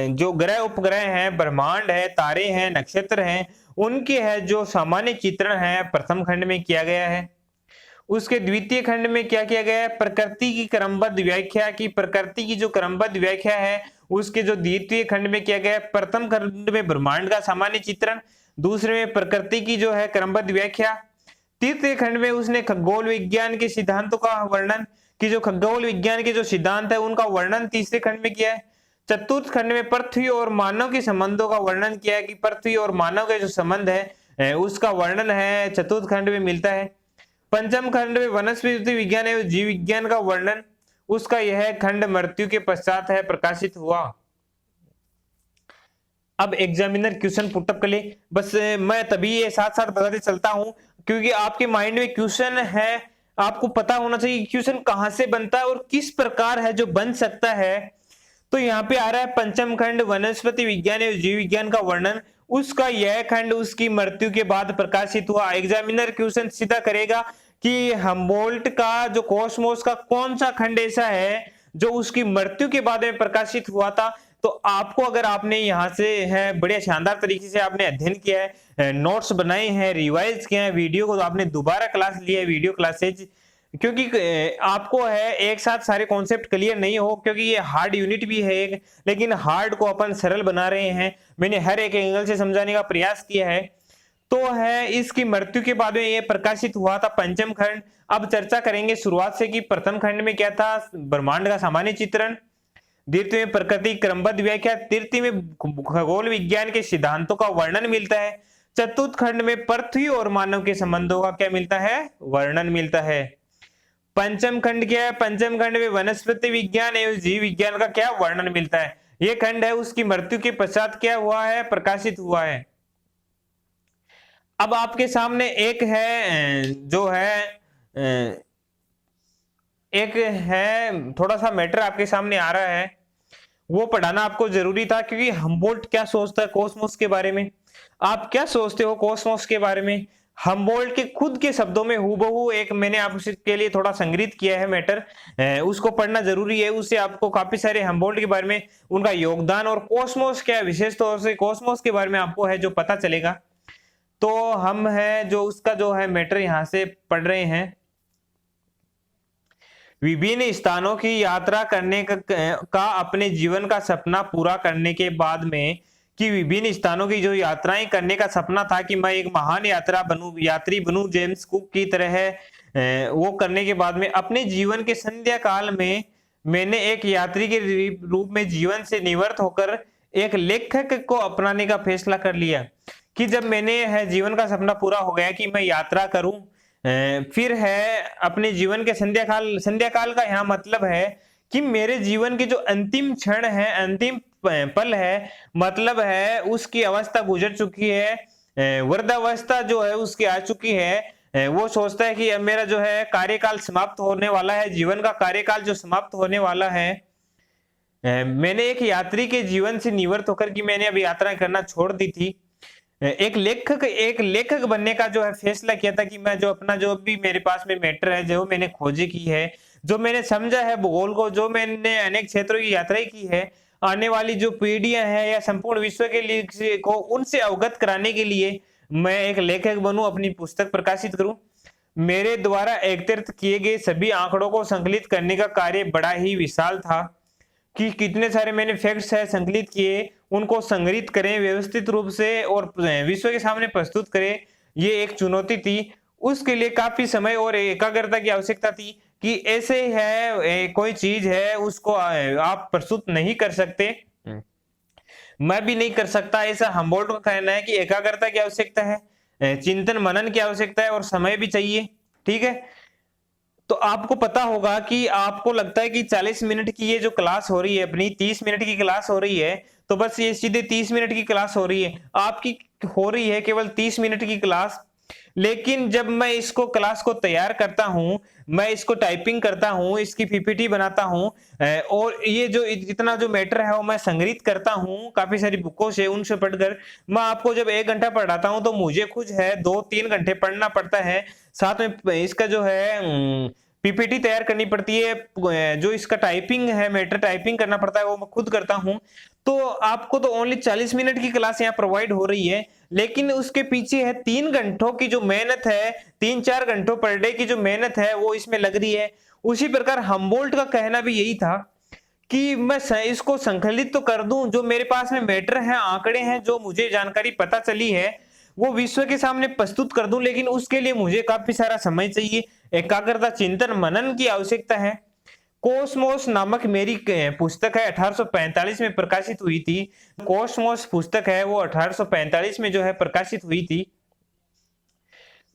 जो ग्रह उपग्रह हैं, ब्रह्मांड है, तारे हैं, नक्षत्र हैं, उनके है जो सामान्य चित्रण है प्रथम खंड में किया गया है। उसके द्वितीय खंड में क्या किया गया है, प्रकृति की क्रमबद्ध व्याख्या की, प्रकृति की जो क्रमबद्ध व्याख्या है उसके जो द्वितीय खंड में किया गया है। प्रथम खंड में ब्रह्मांड का सामान्य चित्रण, दूसरे में प्रकृति की जो है क्रमबद्ध व्याख्या, तृतीय खंड में उसने खगोल विज्ञान के सिद्धांतों का वर्णन, कि जो खगोल विज्ञान के जो सिद्धांत है उनका वर्णन तीसरे खंड में किया है। चतुर्थ खंड में पृथ्वी और मानव के संबंधों का वर्णन किया है, कि पृथ्वी और मानव के जो संबंध है उसका वर्णन है चतुर्थ खंड में मिलता है। पंचम खंड में वनस्पति विज्ञान एवं जीव विज्ञान का वर्णन, उसका यह खंड मृत्यु के पश्चात है प्रकाशित हुआ। अब एग्जामिनर क्वेश्चन पुटअप कर ले, बस मैं तभी ये साथ साथ बताते चलता हूं क्योंकि आपके माइंड में क्वेश्चन है, आपको पता होना चाहिए क्वेश्चन कहां से बनता है और किस प्रकार है जो बन सकता है। तो यहाँ पे आ रहा है पंचम खंड वनस्पति विज्ञान एवं जीव विज्ञान का वर्णन, उसका यह खंड उसकी मृत्यु के बाद प्रकाशित हुआ। एग्जामिनर क्वेश्चन सीधा करेगा कि हमबोल्ट का जो कॉस्मोस का कौन सा खंड ऐसा है जो उसकी मृत्यु के बाद में प्रकाशित हुआ था। तो आपको अगर आपने यहाँ से है बड़े शानदार तरीके से आपने अध्ययन किया है, नोट्स बनाए हैं, रिवाइज किया है, वीडियो को तो आपने दोबारा क्लास लिया है वीडियो क्लासेज, क्योंकि आपको है एक साथ सारे कॉन्सेप्ट क्लियर नहीं हो, क्योंकि ये हार्ड यूनिट भी है एक, लेकिन हार्ड को अपन सरल बना रहे हैं। मैंने हर एक एंगल से समझाने का प्रयास किया है। तो है इसकी मृत्यु के बाद में ये प्रकाशित हुआ था पंचम खंड। अब चर्चा करेंगे शुरुआत से कि प्रथम खंड में क्या था, ब्रह्मांड का सामान्य चित्रण, द्वितीय में प्रकृति क्रमबद्ध व्याख्या, तृतीय में खगोल विज्ञान के सिद्धांतों का वर्णन मिलता है, चतुर्थ खंड में पृथ्वी और मानव के संबंधों का क्या मिलता है, वर्णन मिलता है। पंचम खंड क्या है, पंचम खंड में वनस्पति विज्ञान एवं जीव विज्ञान का क्या वर्णन मिलता है। यह खंड है उसकी मृत्यु के पश्चात क्या हुआ है, प्रकाशित हुआ है। अब आपके सामने एक है जो है एक है थोड़ा सा मैटर आपके सामने आ रहा है, वो पढ़ाना आपको जरूरी था, क्योंकि हम्बोल्ट क्या सोचता है कॉस्मोस के बारे में, आप क्या सोचते हो कॉस्मोस के बारे में। हम्बोल्ट के खुद के शब्दों में हूबहू एक मैंने आपके लिए थोड़ा संग्रहित किया है मैटर, उसको पढ़ना जरूरी है। उससे आपको काफी सारे हम्बोल्ट के बारे में, उनका योगदान और कॉस्मोस क्या है, विशेष तौर से कॉस्मोस के बारे में आपको है जो पता चलेगा। तो हम है जो उसका जो है मैटर यहां से पढ़ रहे हैं। विभिन्न स्थानों की यात्रा करने का अपने जीवन का सपना पूरा करने के बाद में, कि विभिन्न स्थानों की जो यात्राएं करने का सपना था कि मैं एक महान यात्री बनूं जेम्स कुक की तरह, वो करने के बाद में अपने जीवन के संध्या काल में मैंने एक यात्री के रूप में जीवन से निवृत्त होकर एक लेखक को अपनाने का फैसला कर लिया। कि जब मैंने है जीवन का सपना पूरा हो गया कि मैं यात्रा करूं, फिर है अपने जीवन के संध्या काल का यहाँ मतलब है कि मेरे जीवन के जो अंतिम क्षण है, अंतिम पल है, मतलब है उसकी अवस्था गुजर चुकी है, वृद्धावस्था जो है उसकी आ चुकी है। वो सोचता है कि अब मेरा जो है कार्यकाल समाप्त होने वाला है, जीवन का कार्यकाल जो समाप्त होने वाला है। मैंने एक यात्री के जीवन से निवृत्त होकर कि मैंने अब यात्रा करना छोड़ दी थी, एक लेखक बनने का जो है फैसला किया था कि मैं जो अपना जो भी मेरे पास में मैटर है, जो मैंने खोजी की है, जो मैंने समझा है भूगोल को, जो मैंने अनेक क्षेत्रों की यात्राएं की है, आने वाली जो पीढ़ियां हैं या संपूर्ण विश्व के लिए को उनसे अवगत कराने के लिए मैं एक लेखक बनूं, अपनी पुस्तक प्रकाशित करूं। मेरे द्वारा एकत्रित किए गए सभी आंकड़ों को संकलित करने का कार्य बड़ा ही विशाल था, कि कितने सारे मैंने फैक्ट्स है संकलित किए, उनको संग्रहित करें व्यवस्थित रूप से और विश्व के सामने प्रस्तुत करें, ये एक चुनौती थी। उसके लिए काफी समय और एकाग्रता की आवश्यकता थी, कि ऐसे है कोई चीज है उसको आप प्रस्तुत नहीं कर सकते, मैं भी नहीं कर सकता। ऐसा हम्बोल्ट का कहना है कि एकाग्रता की आवश्यकता है, चिंतन मनन की आवश्यकता है और समय भी चाहिए। ठीक है, तो आपको पता होगा कि आपको लगता है कि 40 मिनट की ये जो क्लास हो रही है अपनी, 30 मिनट की क्लास हो रही है, तो बस ये सीधे 30 मिनट की क्लास हो रही है आपकी, हो रही है केवल 30 मिनट की क्लास। लेकिन जब मैं इसको क्लास को तैयार करता हूं, मैं इसको टाइपिंग करता हूं, इसकी पीपीटी बनाता हूं, और ये जो इतना जो मैटर है वो मैं संग्रहित करता हूं काफी सारी बुकों से, उनसे पढ़कर मैं आपको जब 1 घंटा पढ़ाता हूं तो मुझे खुद है 2-3 घंटे पढ़ना पड़ता है। साथ में इसका जो है पीपीटी तैयार करनी पड़ती है, जो इसका टाइपिंग है मैटर टाइपिंग करना पड़ता है वो मैं खुद करता हूं। तो आपको तो ओनली 40 मिनट की क्लास यहाँ प्रोवाइड हो रही है, लेकिन उसके पीछे है 3 घंटों की जो मेहनत है, 3-4 घंटों पर डे की जो मेहनत है वो इसमें लग रही है। उसी प्रकार हम्बोल्ट का कहना भी यही था कि मैं इसको संकलित तो कर दूं, जो मेरे पास में मैटर है, आंकड़े हैं, जो मुझे जानकारी पता चली है वो विश्व के सामने प्रस्तुत कर दूं, लेकिन उसके लिए मुझे काफी सारा समय चाहिए, एकाग्रता चिंतन मनन की आवश्यकता है। कोस्मोस नामक मेरी पुस्तक है 1845 में प्रकाशित हुई थी। कोस्मोस पुस्तक है वो 1845 में जो है प्रकाशित हुई थी।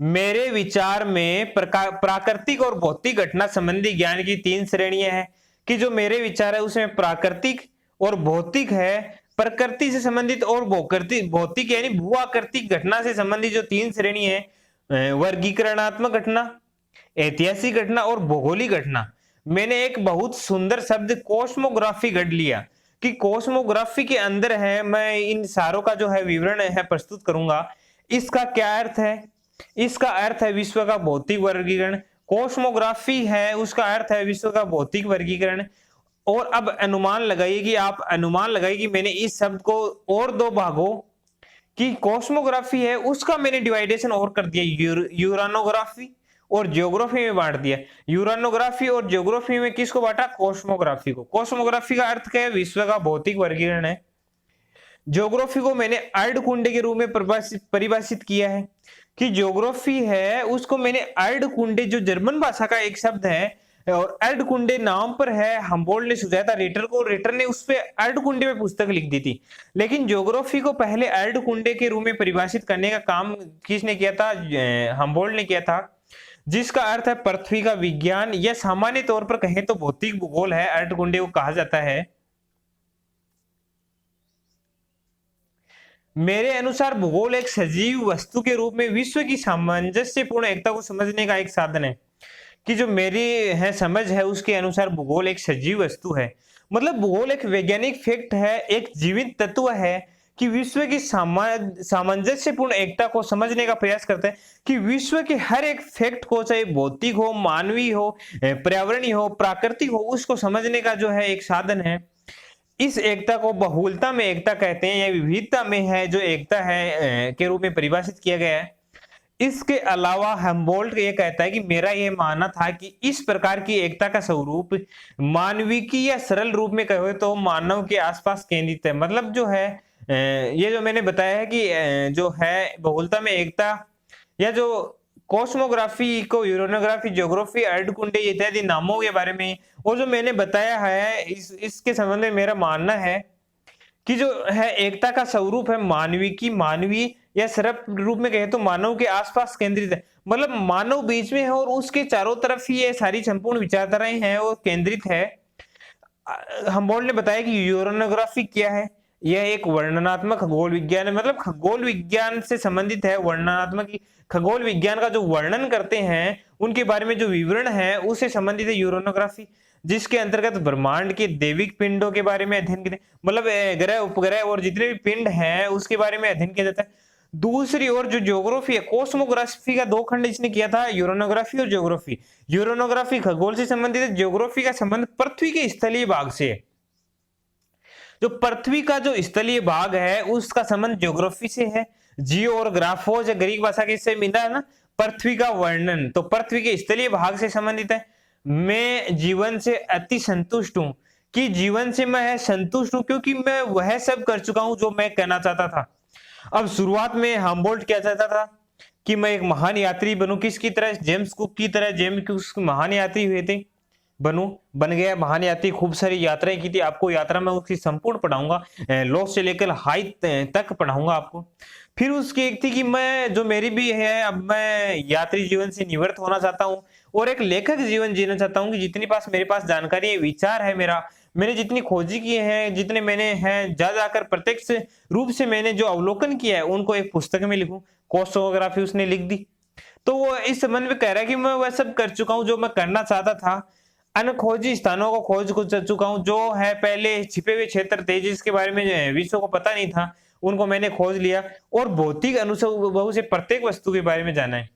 मेरे विचार में प्राकृतिक और भौतिक घटना संबंधी ज्ञान की 3 श्रेणियां हैं, कि जो मेरे विचार है उसमें प्राकृतिक और भौतिक है, प्रकृति से संबंधित और भौतिक यानी भूआकृतिक घटना से संबंधित जो 3 श्रेणी है, वर्गीकरणात्मक घटना, ऐतिहासिक घटना और भौगोलिक घटना। मैंने एक बहुत सुंदर शब्द कॉस्मोग्राफी गढ़ लिया, कि कॉस्मोग्राफी के अंदर है मैं इन सारों का जो है विवरण है प्रस्तुत करूंगा। इसका क्या अर्थ है? इसका अर्थ है विश्व का भौतिक वर्गीकरण। कॉस्मोग्राफी है उसका अर्थ है विश्व का भौतिक वर्गीकरण। और अब अनुमान लगाइए कि मैंने इस शब्द को और 2 भागों की कॉस्मोग्राफी है उसका मैंने डिवाइडेशन और कर दिया, यूरानोग्राफी और ज्योग्राफी में बांट दिया। यूरानोग्राफी और ज्योग्राफी में किसको बांटा? कॉस्मोग्राफी को। कॉस्मोग्राफी का अर्थ क्या है? विश्व का भौतिक वर्गीकरण है। ज्योग्राफी को मैंने अर्धकुंडे के रूप में परिभाषित किया है, कि ज्योग्राफी है उसको मैंने अर्धकुंडे, जो जर्मन भाषा का एक शब्द है, और अर्धकुंडे नाम पर है हम्बोल्ट ने सुझाया था रेटर को, रेटर ने उस पे अर्धकुंडे में पुस्तक लिख दी थी। लेकिन ज्योग्राफी को पहले अर्धकुंडे के रूप में परिभाषित करने का काम किसने किया था? हम्बोल्ट ने किया था, जिसका अर्थ है पृथ्वी का विज्ञान, या सामान्य तौर पर कहें तो भौतिक भूगोल है, अर्धकुंडे को कहा जाता है। मेरे अनुसार भूगोल एक सजीव वस्तु के रूप में विश्व की सामंजस्यपूर्ण एकता को समझने का एक साधन है, कि जो मेरी है समझ है उसके अनुसार भूगोल एक सजीव वस्तु है। मतलब भूगोल एक वैज्ञानिक फैक्ट है, एक जीवित तत्व है कि विश्व की सामंजस्यपूर्ण एकता को समझने का प्रयास करते हैं कि विश्व के हर एक फैक्ट को, चाहे भौतिक हो, मानवीय हो, पर्यावरणीय हो, प्राकृतिक हो, उसको समझने का जो है एक साधन है। इस एकता को बहुलता में एकता कहते हैं, या विविधता में है जो एकता है के रूप में परिभाषित किया गया है। इसके अलावा हम्बोल्ट ये कहता है कि मेरा ये मानना था कि इस प्रकार की एकता का स्वरूप मानविकी या सरल रूप में कहे तो मानव के आसपास केंद्रित है। मतलब जो है ये जो मैंने बताया है कि जो है बहुलता में एकता, या जो कॉस्मोग्राफी को यूरोनोग्राफी, ज्योग्राफी, अर्धकुंडे इत्यादि नामों के बारे में, और जो मैंने बताया है इसके संबंध में मेरा मानना है कि जो है एकता का स्वरूप है मानविकी, मानवीय या सरल रूप में कहे तो मानव के आसपास केंद्रित है। मतलब मानव बीच में है और उसके चारों तरफ ही ये सारी संपूर्ण विचारधाराएं हैं और केंद्रित है। हम्बोल्ट ने बताया कि यूरोनोग्राफी क्या है। यह एक वर्णनात्मक खगोल विज्ञान है, मतलब खगोल विज्ञान से संबंधित है। वर्णनात्मक खगोल विज्ञान का जो वर्णन करते हैं उनके बारे में जो विवरण है उससे संबंधित है यूरोनोग्राफी, जिसके अंतर्गत ब्रह्मांड के दैविक पिंडों के बारे में अध्ययन करते हैं। मतलब ग्रह, उपग्रह और जितने भी पिंड हैं उसके बारे में अध्ययन किया जाता है। दूसरी ओर जो ज्योग्राफी है, कोस्मोग्राफी का दो खंड इसने किया था, यूरोनोग्राफी और ज्योग्राफी। यूरोनोग्राफी खगोल से संबंधित है, ज्योग्राफी का संबंध पृथ्वी के स्थलीय भाग से है। जो पृथ्वी का जो स्थलीय भाग है उसका संबंध ज्योग्राफी से है। जियो और ग्राफोस ग्रीक भाषा के इससे मिला है ना, पृथ्वी का वर्णन, तो पृथ्वी के स्थलीय भाग से संबंधित है। मैं जीवन से अति संतुष्ट हूं, कि जीवन से मैं संतुष्ट हूं क्योंकि मैं वह सब कर चुका हूं जो मैं कहना चाहता था। अब शुरुआत में हम्बोल्ट क्या चाहता था कि मैं एक महान यात्री बनूं, किसकी तरह, जेम्स कुक की तरह। जेम्स कुक महान यात्री हुए थे, बन गया महान यात्री, खूब सारी यात्राएं की थी। आपको यात्रा में उसकी संपूर्ण पढ़ाऊंगा, लॉस से लेकर हाई तक पढ़ाऊंगा आपको। फिर उसकी एक थी कि मैं, जो मेरी भी है, अब मैं यात्री जीवन से निवृत्त होना चाहता हूँ और एक लेखक जीवन जीना चाहता हूँ कि जितनी मेरे पास जानकारी, विचार है मेरा, मैंने जितनी खोजी की है, जितने मैंने हैं जा जाकर प्रत्यक्ष रूप से मैंने जो अवलोकन किया है उनको एक पुस्तक में लिखूं। कोस्मोग्राफी उसने लिख दी। तो वो इस संबंध में कह रहा है कि मैं वह सब कर चुका हूं जो मैं करना चाहता था। अनखोजी स्थानों को खोज कर चुका हूं, जो है पहले छिपे हुए क्षेत्र थे जिसके बारे में विश्व को पता नहीं था, उनको मैंने खोज लिया। और भौतिक अनुभव से प्रत्येक वस्तु के बारे में जाना है,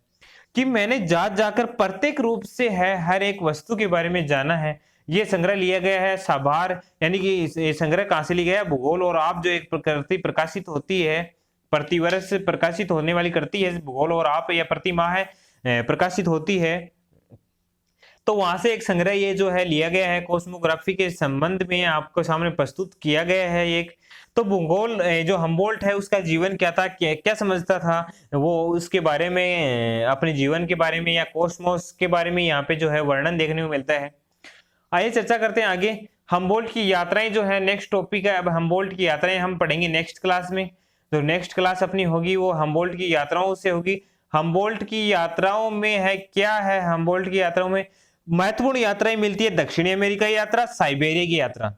कि मैंने जाकर प्रत्येक रूप से है हर एक वस्तु के बारे में जाना है। ये संग्रह लिया गया है साभार, यानी कि ये संग्रह कहां से लिया गया है, भूगोल और आप जो एक प्रकृति प्रकाशित होती है, प्रतिवर्ष प्रकाशित होने वाली करती है भूगोल और आप, या प्रति माह है प्रकाशित होती है, तो वहां से एक संग्रह ये जो है लिया गया है। कॉस्मोग्राफी के संबंध में आपको सामने प्रस्तुत किया गया है एक। तो भूगोल जो हम्बोल्ट है उसका जीवन क्या था, क्या समझता था वो, उसके बारे में, अपने जीवन के बारे में या कॉस्मोस के बारे में यहाँ पे जो है वर्णन देखने को मिलता है। आइए चर्चा करते हैं आगे। हम्बोल्ट की यात्राएं जो है नेक्स्ट टॉपिक है। अब हम्बोल्ट की यात्राएं हम पढ़ेंगे नेक्स्ट क्लास में। तो नेक्स्ट क्लास अपनी होगी वो हम्बोल्ट की यात्राओं से होगी। हम्बोल्ट की यात्राओं में है क्या है, हम्बोल्ट की यात्राओं में महत्वपूर्ण यात्राएं मिलती है। दक्षिणी अमेरिका की यात्रा, साइबेरिया की यात्रा,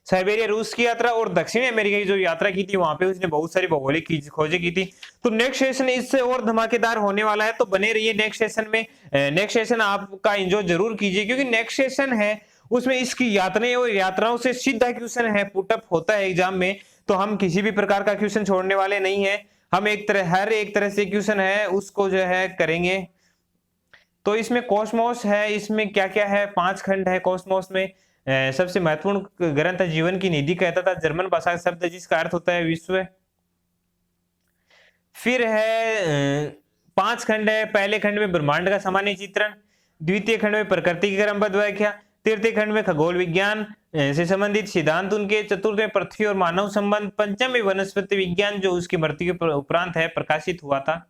साइबेरिया रूस की यात्रा, और दक्षिणी अमेरिका की जो यात्रा की थी वहां पे उसने बहुत सारी भौगोलिक खोजें की थी। तो नेक्स्ट सेशन इससे और धमाकेदार होने वाला है, तो बने रहिए नेक्स्ट सेशन में। नेक्स्ट सेशन आपका एंजॉय जरूर कीजिए, क्योंकि नेक्स्ट सेशन है उसमें इसकी यात्राएं और यात्राओं से सीधा क्वेश्चन है, पुटअप होता है एग्जाम में। तो हम किसी भी प्रकार का क्वेश्चन छोड़ने वाले नहीं है, हम हर एक तरह से क्वेश्चन है उसको जो है करेंगे। तो इसमें कॉस्मोस है, इसमें क्या क्या है, 5 खंड है कॉस्मोस में। सबसे महत्वपूर्ण ग्रंथ है जीवन की निधि, कहता था, जर्मन भाषा का शब्द जिसका अर्थ होता है विश्व। फिर है 5 खंड है। पहले खंड में ब्रह्मांड का सामान्य चित्रण, द्वितीय खंड में प्रकृति की क्रमबद्ध व्याख्या, तृतीय खंड में खगोल विज्ञान से संबंधित सिद्धांत उनके, चतुर्थ में पृथ्वी और मानव संबंध, पंचम में वनस्पति विज्ञान जो उसकी मृत्यु के उपरांत है प्रकाशित हुआ था।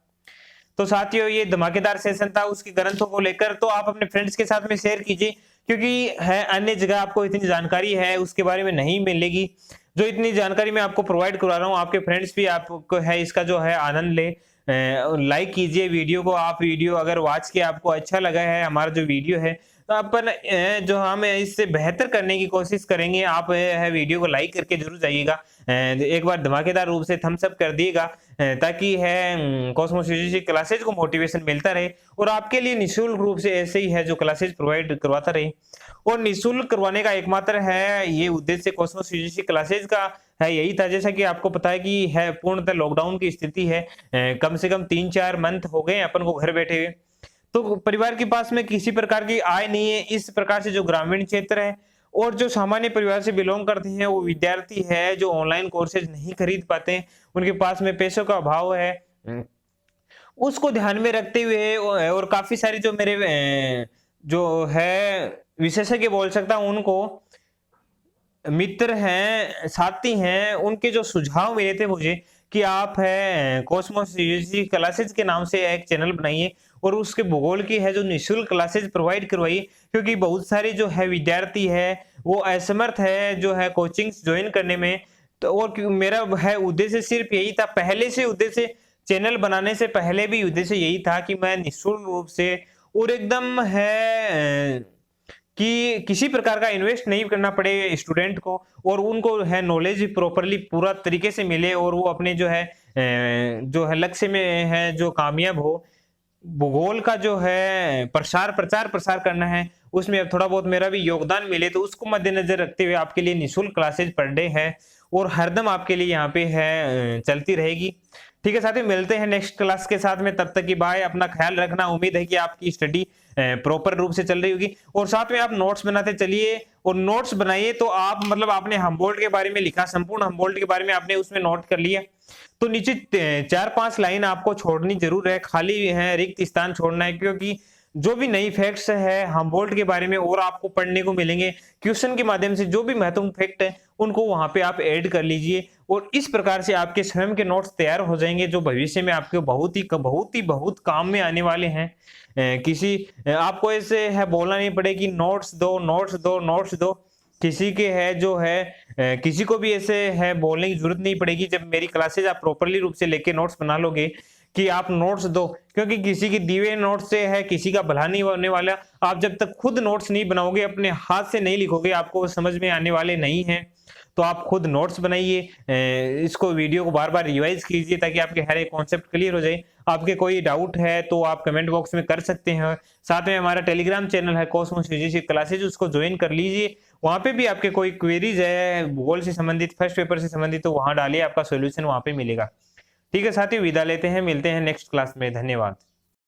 तो साथियों ये धमाकेदार सेशन था उसके ग्रंथों को लेकर। तो आप अपने फ्रेंड्स के साथ में शेयर कीजिए, क्योंकि है अन्य जगह आपको इतनी जानकारी है उसके बारे में नहीं मिलेगी। जो इतनी जानकारी मैं आपको प्रोवाइड करवा रहा हूँ, आपके फ्रेंड्स भी आपको है इसका जो है आनंद ले। लाइक कीजिए वीडियो को। आप वीडियो अगर वॉच के आपको अच्छा लगा है हमारा जो वीडियो है, तो अपन जो हम इससे बेहतर करने की कोशिश करेंगे। आप है वीडियो को लाइक करके जरूर जाइएगा, एक बार धमाकेदार रूप से थम्स अप कर दिएगा, ताकि है कॉस्मोस यूजीसी क्लासेज को मोटिवेशन मिलता रहे और आपके लिए निःशुल्क रूप से ऐसे ही है जो क्लासेज प्रोवाइड करवाता रहे। और निःशुल्क करवाने का एकमात्र है ये उद्देश्य कॉस्मोस यूजीसी क्लासेज का है यही था। जैसा कि आपको पता है कि है पूर्णतः लॉकडाउन की स्थिति है, कम से कम 3-4 मंथ हो गए अपन को घर बैठे हुए, तो परिवार के पास में किसी प्रकार की आय नहीं है। इस प्रकार से जो ग्रामीण क्षेत्र है और जो सामान्य परिवार से बिलोंग करते हैं वो विद्यार्थी है जो ऑनलाइन कोर्सेज नहीं खरीद पाते हैं, उनके पास में पैसों का अभाव है, उसको ध्यान में रखते हुए और काफी सारी जो मेरे जो है विशेषज्ञ बोल सकता हूं, उनको मित्र हैं, साथी हैं, उनके जो सुझाव मिले थे मुझे कि आप है कॉस्मोस यूजीसी क्लासेज के नाम से एक चैनल बनाइए और उसके भूगोल की है जो निःशुल्क क्लासेज प्रोवाइड करवाइए, क्योंकि बहुत सारे जो है विद्यार्थी है वो असमर्थ है जो है कोचिंग्स ज्वाइन करने में। तो और मेरा है उद्देश्य सिर्फ यही था, पहले से उद्देश्य चैनल बनाने से पहले भी उद्देश्य यही था कि मैं निःशुल्क रूप से और एकदम है कि किसी प्रकार का इन्वेस्ट नहीं करना पड़े स्टूडेंट को और उनको है नॉलेज प्रॉपरली पूरा तरीके से मिले और वो अपने जो है लक्ष्य में है जो कामयाब हो। भूगोल का जो है प्रचार प्रसार करना है, उसमें अब थोड़ा बहुत मेरा भी योगदान मिले, तो उसको मद्देनजर रखते हुए आपके लिए निःशुल्क क्लासेज पर डे है और हरदम आपके लिए यहाँ पे है चलती रहेगी। ठीक है साथियों, मिलते हैं नेक्स्ट क्लास के साथ में, तब तक की बाय, अपना ख्याल रखना। उम्मीद है कि आपकी स्टडी प्रॉपर रूप से चल रही होगी और साथ में आप नोट्स बनाते चलिए और नोट्स बनाइए। तो आप मतलब आपने हम्बोल्ट के बारे में लिखा, संपूर्ण हम्बोल्ट के बारे में आपने उसमें नोट कर लिया, तो नीचे 4-5 लाइन आपको छोड़नी जरूर है, खाली है रिक्त स्थान छोड़ना है, क्योंकि जो भी नई फैक्ट्स है हम्बोल्ट के बारे में और आपको पढ़ने को मिलेंगे क्वेश्चन के माध्यम से, जो भी महत्वपूर्ण फैक्ट है उनको वहां पे आप ऐड कर लीजिए और इस प्रकार से आपके स्वयं के नोट्स तैयार हो जाएंगे जो भविष्य में आपके बहुत काम में आने वाले हैं। आपको ऐसे है बोलना नहीं पड़े कि नोट्स दो, किसी के है जो है किसी को भी ऐसे है बोलने की जरूरत नहीं पड़ेगी। जब मेरी क्लासेज आप प्रॉपरली रूप से लेके नोट्स बना लोगे कि आप नोट्स दो, क्योंकि किसी के दिए नोट्स से है किसी का भला नहीं होने वाला। आप जब तक खुद नोट्स नहीं बनाओगे, अपने हाथ से नहीं लिखोगे, आपको समझ में आने वाले नहीं है। तो आप खुद नोट्स बनाइए, इसको वीडियो को बार बार रिवाइज कीजिए ताकि आपके हर एक कॉन्सेप्ट क्लियर हो जाए। आपके कोई डाउट है तो आप कमेंट बॉक्स में कर सकते हैं। साथ में हमारा टेलीग्राम चैनल है कॉस्मोस यूजीसी क्लासेज, उसको ज्वाइन कर लीजिए। वहां पे भी आपके कोई क्वेरीज है भूगोल से संबंधित, फर्स्ट पेपर से संबंधित, तो वहां डालिए, आपका सोल्यूशन वहां पे मिलेगा। ठीक है साथियों, विदा लेते हैं, मिलते हैं नेक्स्ट क्लास में। धन्यवाद।